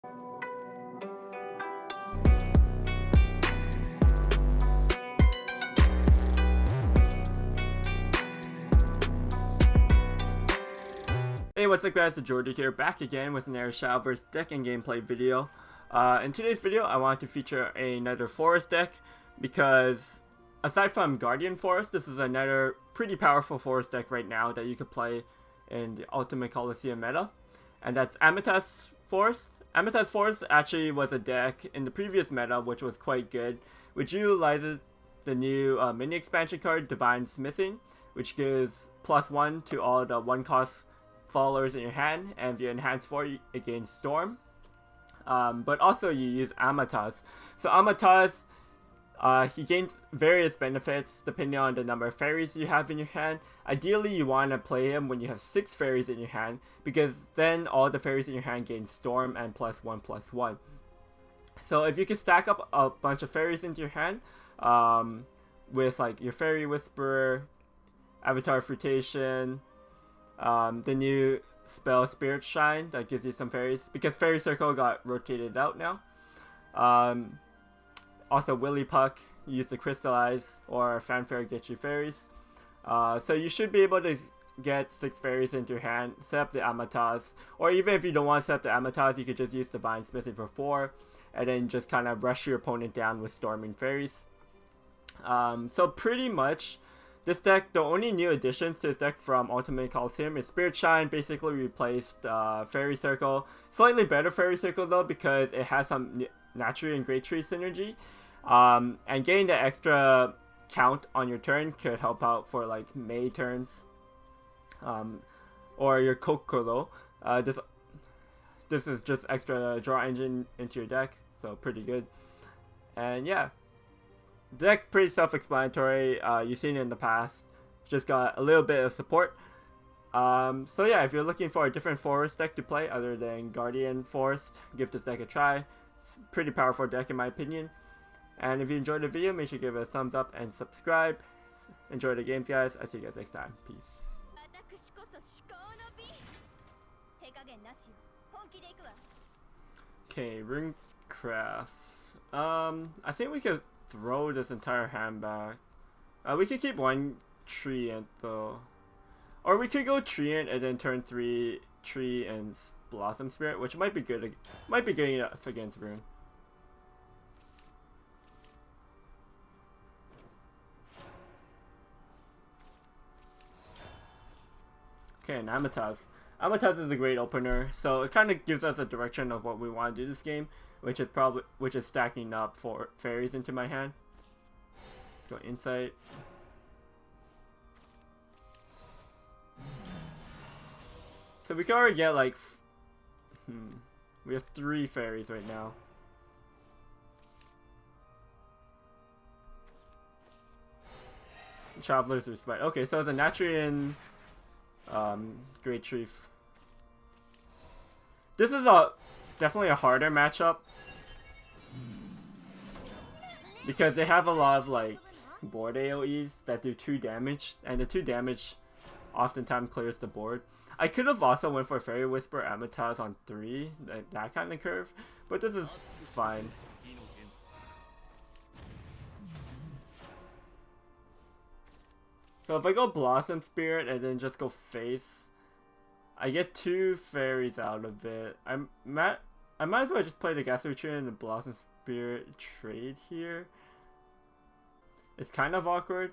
Hey, what's up guys, TheJordude here, back again with another Shadowverse deck and gameplay video. In today's video, I wanted to feature another forest deck because aside from Guardian Forest, this is another pretty powerful forest deck right now that you could play in the Ultimate Colosseum meta. And that's Amataz Forest. Amataz Forest actually was a deck in the previous meta which was quite good, which utilizes the new mini expansion card Divine Smithing, which gives +1 to all the 1-cost followers in your hand, and if you enhance 4 against Storm. But also you use Amataz. So Amataz, he gains various benefits depending on the number of fairies you have in your hand. Ideally you want to play him when you have 6 fairies in your hand, because then all the fairies in your hand gain Storm and +1/+1. So if you can stack up a bunch of fairies into your hand, with like your Fairy Whisperer, Avatar Fruitation, the new spell Spirit Shine that gives you some fairies, because Fairy Circle got rotated out now. Also Willy Puck, use the Crystallize, or Fanfare get you fairies. So you should be able to get 6 fairies into your hand, set up the Amataz, or even if you don't want to set up the Amataz, you could just use Divine Smithing for 4, and then just kind of rush your opponent down with Storming Fairies. So pretty much, this deck, the only new additions to this deck from Ultimate Colosseum is Spirit Shine basically replaced Fairy Circle. Slightly better Fairy Circle though, because it has some Natural and Great Tree synergy. And getting the extra count on your turn could help out for like May turns. Or your Kokoro. This is just extra draw engine into your deck, so pretty good. And yeah. The deck pretty self-explanatory. You've seen it in the past. Just got a little bit of support. So yeah, if you're looking for a different forest deck to play other than Guardian Forest, give this deck a try. It's a pretty powerful deck in my opinion. And if you enjoyed the video, make sure to give it a thumbs up and subscribe. Enjoy the games, guys. I'll see you guys next time. Peace. Okay, Runecraft. I think we could throw this entire hand back. We could keep 1 Treant though, or we could go Treant and then turn 3 Tree and Blossom Spirit, which might be good. Might be good enough against Rune. Okay, and Amataz. Amataz is a great opener, so it kind of gives us a direction of what we want to do this game, which is stacking up 4 fairies into my hand. Go Insight. So we can already get like, we have 3 fairies right now. Traveler's Respite. Okay, so it's a Natrian Great Tree. This is definitely a harder matchup, because they have a lot of like board AoEs that do 2 damage, and the 2 damage oftentimes clears the board. I could have also went for Fairy Whisper Amataz on 3, that kind of curve, but this is fine. So if I go Blossom Spirit and then just go face, I get 2 fairies out of it. I might as well just play the Gasutrin and the Blossom Spirit trade here. It's kind of awkward.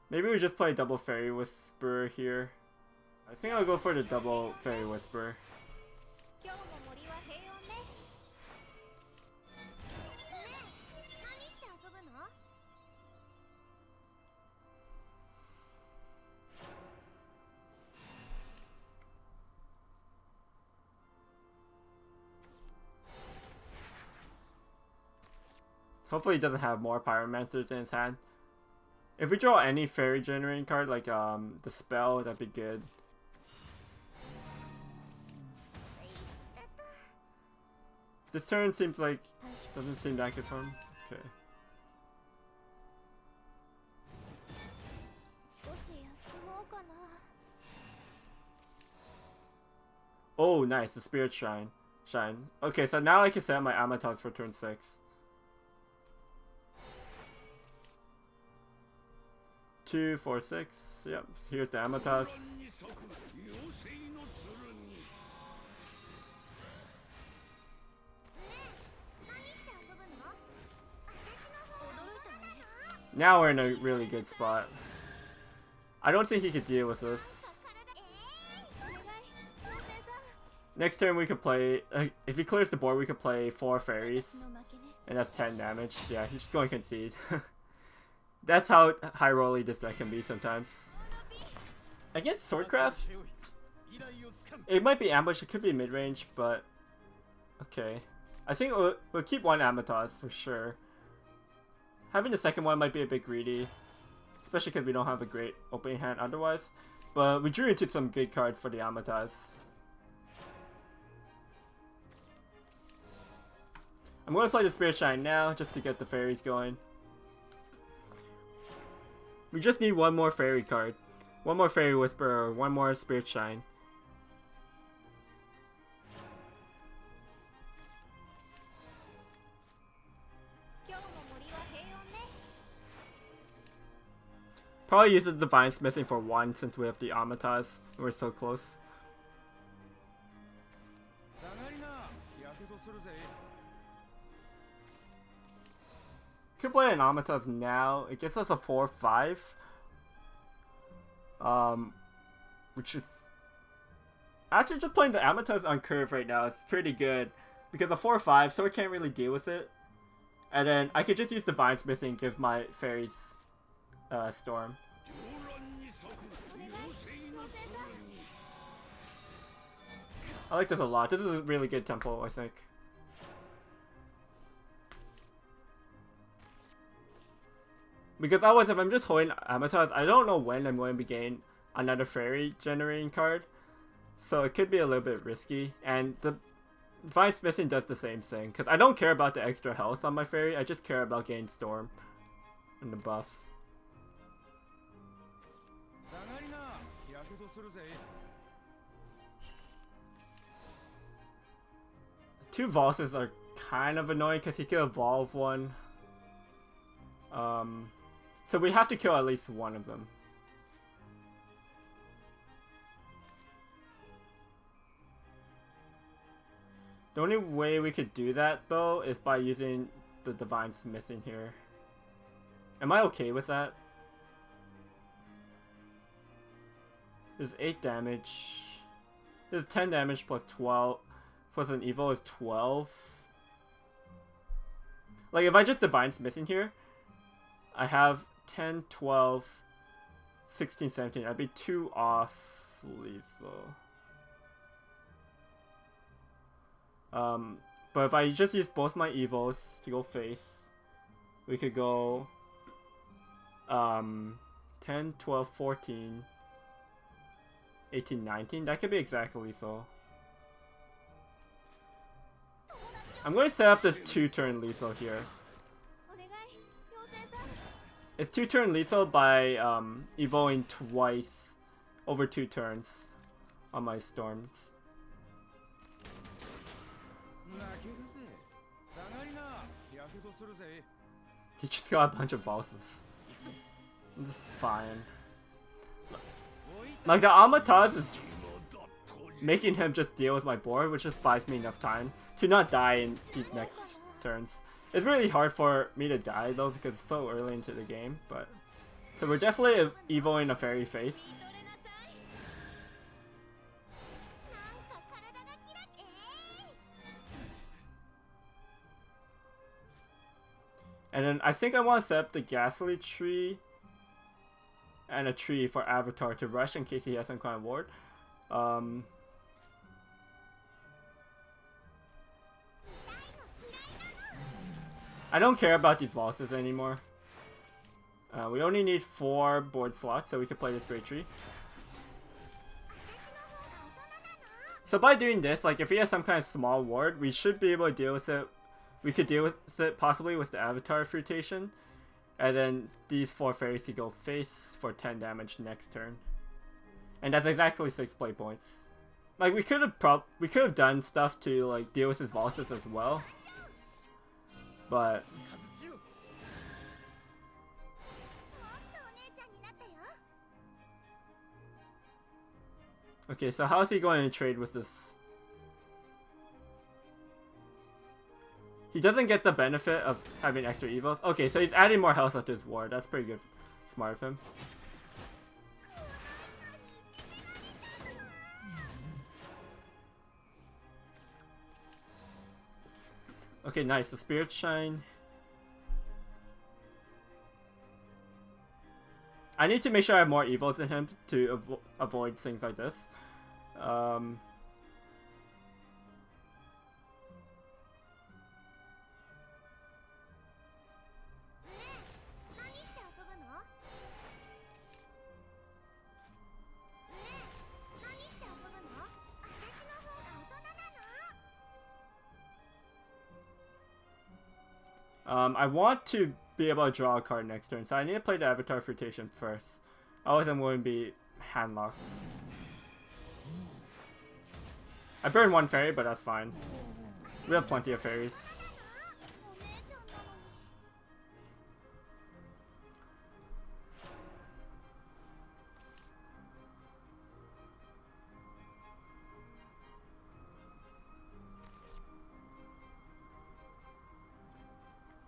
Maybe we just play double Fairy Whisper here. I think I'll go for the double Fairy Whisper. Hopefully he doesn't have more Pyromancers in his hand. If we draw any fairy generating card, like the spell, that'd be good. This turn seems like doesn't seem that good for him. Okay. Oh, nice, the Spirit Shrine. Shine. Okay, so now I can set up my Amataz for turn 6. Two, 4, 6. Yep, here's the Amataz. Now we're in a really good spot. I don't think he could deal with this. Next turn we could play, if he clears the board we could play 4 fairies. And that's 10 damage. Yeah, he's just going to concede. That's how high rolly this deck can be sometimes. Against Swordcraft, it might be ambush, it could be mid-range, but okay. I think we'll keep one Amataz for sure. Having the second one might be a bit greedy, especially because we don't have a great opening hand otherwise. But we drew into some good cards for the Amataz. I'm going to play the Spirit Shine now, just to get the fairies going. We just need one more fairy card. One more Fairy Whisperer, or one more Spirit Shine. Probably use the Divine Smithing for 1 since we have the Amataz. We're so close. Could play an Amataz now. It gives us a 4/5. Which is actually just playing the Amataz on curve right now. It's pretty good because the 4/5, so I can't really deal with it. And then I could just use Divine Smithing and give my fairies Storm. I like this a lot. This is a really good tempo, I think. Because otherwise, if I'm just holding Amataz, I don't know when I'm going to be getting another fairy generating card. So it could be a little bit risky. And the Divine Smithing does the same thing. Because I don't care about the extra health on my fairy, I just care about getting Storm and the buff. Two Valses are kind of annoying because he could evolve one. So we have to kill at least one of them. The only way we could do that though is by using the Divine Smithing here. Am I okay with that? There's 8 damage. There's 10 damage plus 12. Plus an Evo is 12. Like if I just Divine Smithing here, I have 10, 12, 16, 17. I'd be 2 off lethal. But if I just use both my Evos to go face, we could go 10, 12, 14, 18, 19. That could be exactly lethal. I'm going to set up the 2-turn lethal here. It's 2-turn lethal by evoing twice over 2 turns on my storms. He just got a bunch of bosses. This is fine. Like the Amataz is making him just deal with my board, which just buys me enough time to not die in these next turns. It's really hard for me to die though because it's so early into the game, but so we're definitely evoing a fairy face. And then I think I want to set up the Ghastly tree and a tree for Avatar to rush in case he has some kind of ward. I don't care about these bosses anymore. We only need 4 board slots so we can play this Great Tree. So by doing this, like if he has some kind of small ward, we should be able to deal with it. We could deal with it possibly with the Avatar Fruitation. And then these 4 fairies could go face for 10 damage next turn. And that's exactly 6 play points. like we could have done stuff to like deal with his bosses as well, but okay. So how is he going to trade with this? He doesn't get the benefit of having extra evils. Okay, so he's adding more health to his ward. That's pretty good, smart of him. Okay, nice. The Spirit Shine. I need to make sure I have more evils in him to avoid things like this. I want to be able to draw a card next turn, so I need to play the Avatar Fruitation first. Otherwise I'm going to be handlocked. I burned one fairy, but that's fine. We have plenty of fairies.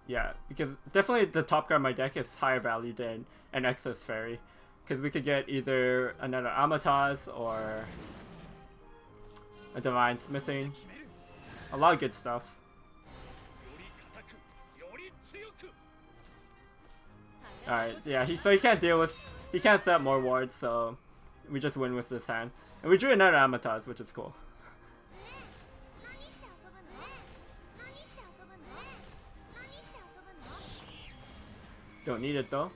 Yeah, because definitely the top card of my deck is higher value than an excess fairy. Because we could get either another Amataz or a Divine Smithing. A lot of good stuff. Alright, yeah, so he can't deal with, he can't set up more wards, so we just win with this hand. And we drew another Amataz, which is cool. Don't need it though.